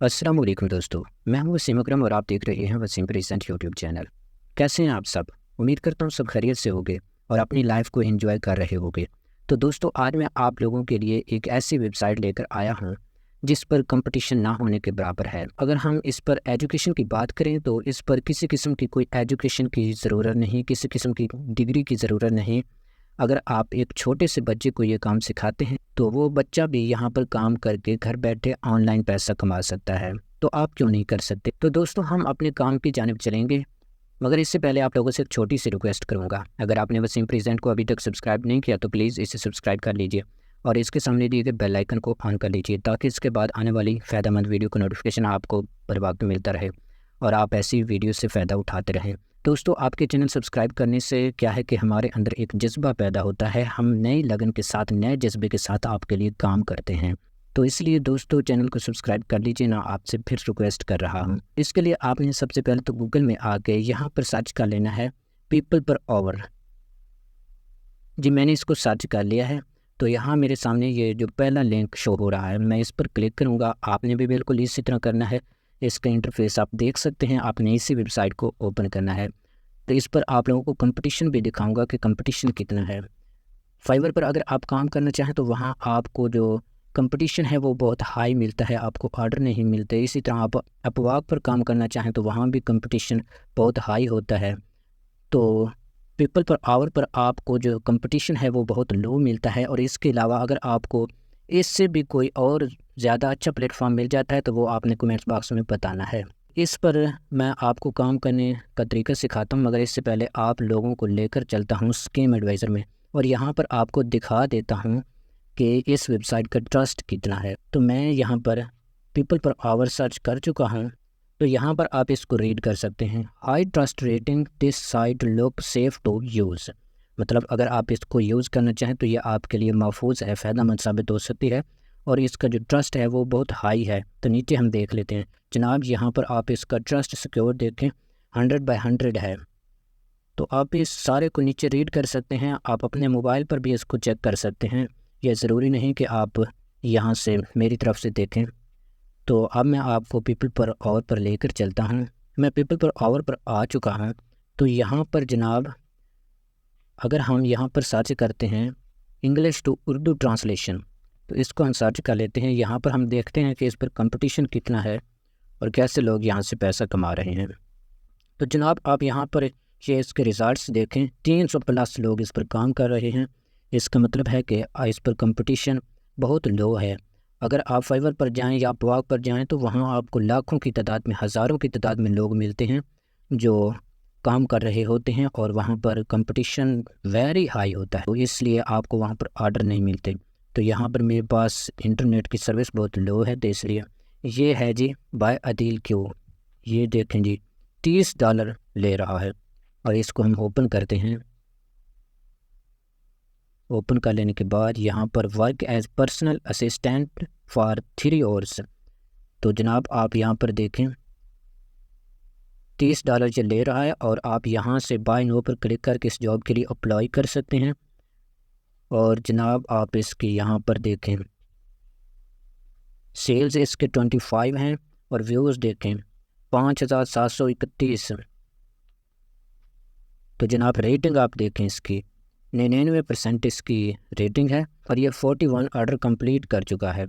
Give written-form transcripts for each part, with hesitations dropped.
अस्सलाम वालेकुम दोस्तों, मैं हूं वसीम अकरम और आप देख रहे हैं वसीम प्रेजेंट यूट्यूब चैनल। कैसे हैं आप सब? उम्मीद करता हूं सब खैरियत से होंगे और अपनी लाइफ को एंजॉय कर रहे होंगे। तो दोस्तों, आज मैं आप लोगों के लिए एक ऐसी वेबसाइट लेकर आया हूं जिस पर कंपटीशन ना होने के बराबर है। अगर हम इस पर एजुकेशन की बात करें तो इस पर किसी किस्म की कोई एजुकेशन की ज़रूरत नहीं, किसी किस्म की डिग्री की ज़रूरत नहीं। अगर आप एक छोटे से बच्चे को ये काम सिखाते हैं तो वो बच्चा भी यहाँ पर काम करके घर बैठे ऑनलाइन पैसा कमा सकता है। तो आप क्यों नहीं कर सकते? तो दोस्तों, हम अपने काम की जानिब चलेंगे, मगर इससे पहले आप लोगों से एक छोटी सी रिक्वेस्ट करूँगा। अगर आपने वसीम प्रेजेंट को अभी तक सब्सक्राइब नहीं किया तो प्लीज़ इसे सब्सक्राइब कर लीजिए और इसके सामने दिए गए बेल आइकन को ऑन कर लीजिए, ताकि इसके बाद आने वाली फ़ायदेमंद वीडियो का नोटिफिकेशन आपको बर वक्त मिलता रहे और आप ऐसी वीडियो से फ़ायदा उठाते रहें। दोस्तों, आपके चैनल सब्सक्राइब करने से क्या है कि हमारे अंदर एक जज्बा पैदा होता है, हम नई लगन के साथ, नए जज्बे के साथ आपके लिए काम करते हैं। तो इसलिए दोस्तों, चैनल को सब्सक्राइब कर लीजिए ना, आपसे फिर रिक्वेस्ट कर रहा हूँ। इसके लिए आपने सबसे पहले तो गूगल में आके यहाँ पर सर्च कर लेना है पीपल पर आवर। जी, मैंने इसको सर्च कर लिया है। तो यहाँ मेरे सामने ये जो पहला लिंक शो हो रहा है, मैं इस पर क्लिक करूँगा। आपने भी बिल्कुल इसी तरह करना है। इसका इंटरफेस आप देख सकते हैं, आपने इसी वेबसाइट को ओपन करना है। तो इस पर आप लोगों को कंपटीशन भी दिखाऊंगा कि कंपटीशन कितना है। फाइवर पर अगर आप काम करना चाहें तो वहाँ आपको जो कंपटीशन है वो बहुत हाई मिलता है, आपको ऑर्डर नहीं मिलते। इसी तरह आप अपवर्क पर काम करना चाहें तो वहाँ भी कंपटीशन बहुत हाई होता है। तो पीपल पर आवर पर आपको जो कंपटीशन है वो बहुत लो मिलता है। और इसके अलावा अगर आपको इससे भी कोई और ज़्यादा अच्छा प्लेटफॉर्म मिल जाता है तो वो आपने कमेंट्स बॉक्स में बताना है। इस पर मैं आपको काम करने का तरीका सिखाता हूँ, मगर इससे पहले आप लोगों को लेकर चलता हूँ स्कीम एडवाइज़र में और यहाँ पर आपको दिखा देता हूँ कि इस वेबसाइट का ट्रस्ट कितना है। तो मैं यहाँ पर पीपल पर आवर सर्च कर चुका हूँ। तो यहाँ पर आप इसको रीड कर सकते हैं, high trust rating, this site look safe to use. मतलब अगर आप इसको यूज़ करना चाहें तो ये आपके लिए महफूज है, फ़ायदेमंद साबित हो सकती है और इसका जो ट्रस्ट है वो बहुत हाई है। तो नीचे हम देख लेते हैं जनाब, यहाँ पर आप इसका ट्रस्ट सिक्योर देखें, 100/100 है। तो आप इस सारे को नीचे रीड कर सकते हैं। आप अपने मोबाइल पर भी इसको चेक कर सकते हैं, यह ज़रूरी नहीं कि आप यहाँ से मेरी तरफ से देखें। तो अब मैं आपको पीपल पर आवर पर लेकर चलता हूँ। मैं पीपल पर आवर पर आ चुका हूँ। तो यहाँ पर जनाब, अगर हम यहाँ पर सर्च करते हैं इंग्लिश टू उर्दू ट्रांसलेशन, तो इसको हम सर्च कर लेते हैं। यहाँ पर हम देखते हैं कि इस पर कंपटीशन कितना है और कैसे लोग यहाँ से पैसा कमा रहे हैं। तो जनाब, आप यहाँ पर ये इसके रिज़ल्ट्स देखें, 300+ लोग इस पर काम कर रहे हैं। इसका मतलब है कि इस पर कंपटीशन बहुत लो है। अगर आप फाइवर पर जाएं या अपवर्क पर जाएं तो वहाँ आपको लाखों की तादाद में, हज़ारों की तादाद में लोग मिलते हैं जो काम कर रहे होते हैं और वहाँ पर कंपटीशन वेरी हाई होता है, तो इसलिए आपको वहाँ पर ऑर्डर नहीं मिलते। तो यहाँ पर मेरे पास इंटरनेट की सर्विस बहुत लो है, तो इसलिए ये है जी बाय अदील क्यू। ये देखें जी, $30 ले रहा है और इसको हम ओपन करते हैं। ओपन कर लेने के बाद यहाँ पर work as personal assistant for 3 hours. तो जनाब, आप यहाँ पर देखें $30 ये ले रहा है और आप यहाँ से बाय नो पर क्लिक करके इस जॉब के लिए अप्लाई कर सकते हैं। और जनाब, आप इसकी यहाँ पर देखें, सेल्स इसके 25 हैं और व्यूज़ देखें 5731। तो जनाब, रेटिंग आप देखें, इसकी 99% इसकी रेटिंग है और ये 41 ऑर्डर कंप्लीट कर चुका है।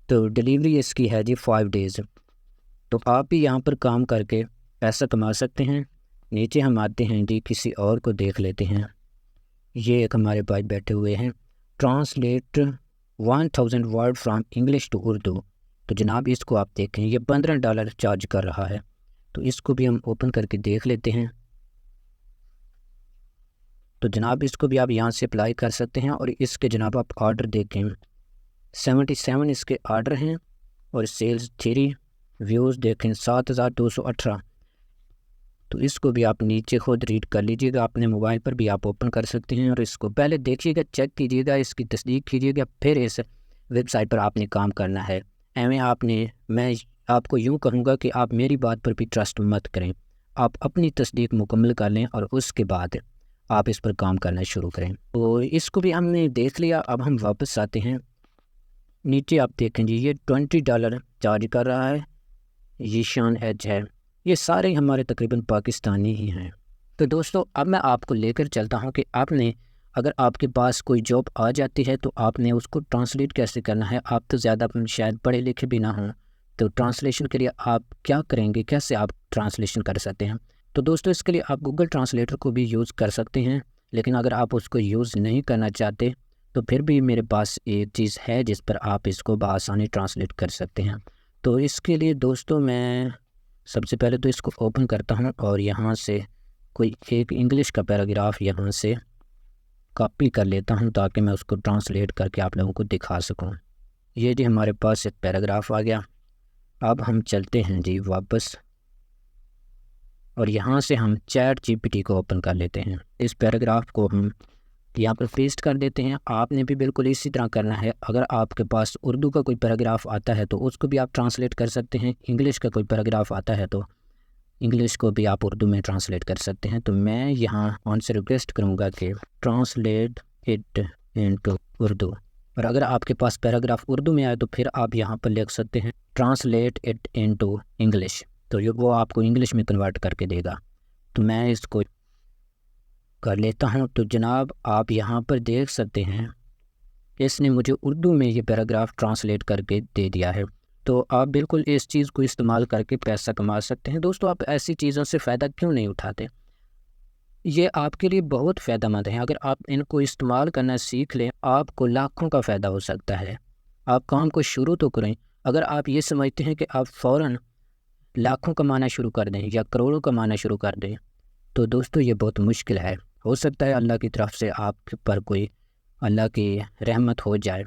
तो डिलीवरी इसकी है जी 5 डेज़। तो आप भी यहाँ पर काम करके पैसा कमा सकते हैं। नीचे हम आते हैं जी, किसी और को देख लेते हैं। ये एक हमारे भाई बैठे हुए हैं, translate 1000 word from English to Urdu. तो जनाब, इसको आप देखें, ये $15 चार्ज कर रहा है। तो इसको भी हम ओपन करके देख लेते हैं। तो जनाब, इसको भी आप यहाँ से अप्लाई कर सकते हैं और इसके जनाब आप ऑर्डर देखें, 77 इसके ऑर्डर हैं और सेल्स 3, व्यूज़ देखें 7218। तो इसको भी आप नीचे खुद रीड कर लीजिएगा, अपने मोबाइल पर भी आप ओपन कर सकते हैं और इसको पहले देखिएगा, चेक कीजिएगा, इसकी तस्दीक कीजिएगा, फिर इस वेबसाइट पर आपने काम करना है। मैं आपको यूँ कहूँगा कि आप मेरी बात पर भी ट्रस्ट मत करें, आप अपनी तस्दीक मुकम्मल कर लें और उसके बाद आप इस पर काम करना शुरू करें। तो इसको भी हमने देख लिया। अब हम वापस आते हैं نیچے آپ دیکھیں جی یہ $20 چارج کر رہا ہے، یہ شان ایج ہے، یہ سارے ہمارے تقریباً پاکستانی ہی ہیں۔ تو دوستو اب میں آپ کو لے کر چلتا ہوں کہ آپ نے اگر آپ کے پاس کوئی جاب آ جاتی ہے تو آپ نے اس کو ٹرانسلیٹ کیسے کرنا ہے۔ آپ تو زیادہ شاید پڑھے لکھے بھی نہ ہوں، تو ٹرانسلیشن کے لیے آپ کیا کریں گے، کیسے آپ ٹرانسلیشن کر سکتے ہیں؟ تو دوستو اس کے لیے آپ گوگل ٹرانسلیٹر کو بھی یوز کر سکتے ہیں، لیکن اگر آپ اس کو یوز نہیں کرنا چاہتے تو پھر بھی میرے پاس ایک چیز ہے جس پر آپ اس کو بآسانی ٹرانسلیٹ کر سکتے ہیں۔ تو اس کے لیے دوستو میں سب سے پہلے تو اس کو اوپن کرتا ہوں اور یہاں سے کوئی ایک انگلش کا پیراگراف یہاں سے کاپی کر لیتا ہوں تاکہ میں اس کو ٹرانسلیٹ کر کے آپ لوگوں کو دکھا سکوں۔ یہ جی ہمارے پاس ایک پیراگراف آ گیا۔ اب ہم چلتے ہیں جی واپس اور یہاں سے ہم چیٹ جی پی ٹی کو اوپن کر لیتے ہیں۔ اس پیراگراف کو ہم یہاں پر پیسٹ کر دیتے ہیں۔ آپ نے بھی بالکل اسی طرح کرنا ہے۔ اگر آپ کے پاس اردو کا کوئی پیراگراف آتا ہے تو اس کو بھی آپ ٹرانسلیٹ کر سکتے ہیں، انگلش کا کوئی پیراگراف آتا ہے تو انگلش کو بھی آپ اردو میں ٹرانسلیٹ کر سکتے ہیں۔ تو میں یہاں ان سے ریکویسٹ کروں گا کہ ٹرانسلیٹ اٹ انٹو اردو، اور اگر آپ کے پاس پیراگراف اردو میں آئے تو پھر آپ یہاں پر لکھ سکتے ہیں ٹرانسلیٹ اٹ انٹو انگلش، تو وہ آپ کو انگلش میں کنورٹ کر کے دے گا۔ تو میں اس کو کر لیتا ہوں۔ تو جناب آپ یہاں پر دیکھ سکتے ہیں اس نے مجھے اردو میں یہ پیراگراف ٹرانسلیٹ کر کے دے دیا ہے۔ تو آپ بالکل اس چیز کو استعمال کر کے پیسہ کما سکتے ہیں۔ دوستو آپ ایسی چیزوں سے فائدہ کیوں نہیں اٹھاتے؟ یہ آپ کے لیے بہت فائدہ مند ہیں۔ اگر آپ ان کو استعمال کرنا سیکھ لیں آپ کو لاکھوں کا فائدہ ہو سکتا ہے۔ آپ کام کو شروع تو کریں۔ اگر آپ یہ سمجھتے ہیں کہ آپ فوراً لاکھوں کمانا شروع کر دیں یا کروڑوں کمانا شروع کر دیں تو دوستو یہ بہت مشکل ہے۔ ہو سکتا ہے اللہ کی طرف سے آپ پر کوئی اللہ کی رحمت ہو جائے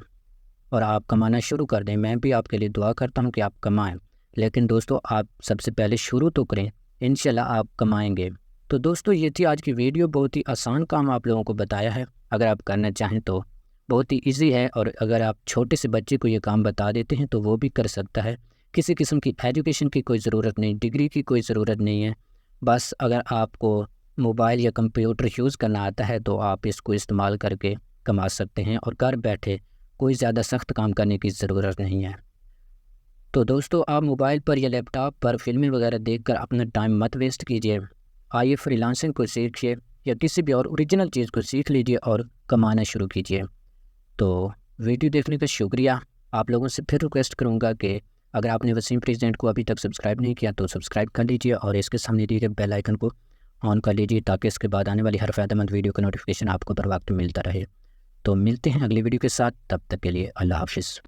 اور آپ کمانا شروع کر دیں۔ میں بھی آپ کے لیے دعا کرتا ہوں کہ آپ کمائیں، لیکن دوستو آپ سب سے پہلے شروع تو کریں، انشاءاللہ آپ کمائیں گے۔ تو دوستو یہ تھی آج کی ویڈیو، بہت ہی آسان کام آپ لوگوں کو بتایا ہے۔ اگر آپ کرنا چاہیں تو بہت ہی ایزی ہے، اور اگر آپ چھوٹے سے بچے کو یہ کام بتا دیتے ہیں تو وہ بھی کر سکتا ہے۔ کسی قسم کی ایجوکیشن کی کوئی ضرورت نہیں، ڈگری کی کوئی ضرورت نہیں ہے، بس اگر آپ کو موبائل یا کمپیوٹر یوز کرنا آتا ہے تو آپ اس کو استعمال کر کے کما سکتے ہیں، اور گھر بیٹھے کوئی زیادہ سخت کام کرنے کی ضرورت نہیں ہے۔ تو دوستو آپ موبائل پر یا لیپ ٹاپ پر فلمیں وغیرہ دیکھ کر اپنا ٹائم مت ویسٹ کیجیے، آئیے فری لانسنگ کو سیکھیے یا کسی بھی اور اوریجنل چیز کو سیکھ لیجیے اور کمانا شروع کیجیے۔ تو ویڈیو دیکھنے کا شکریہ۔ آپ لوگوں سے پھر ریکویسٹ کروں گا کہ اگر آپ نے وسیم پریزیڈنٹ کو ابھی تک سبسکرائب نہیں کیا تو سبسکرائب کر لیجیے اور اس کے سامنے دیے گئے بیل آئیکن کو آن کر لیجیے تاکہ اس کے بعد آنے والی ہر فائدہ مند ویڈیو کا نوٹیفیکیشن آپ کو بر وقت ملتا رہے۔ تو ملتے ہیں اگلی ویڈیو کے ساتھ، تب تک کے لیے اللہ حافظ۔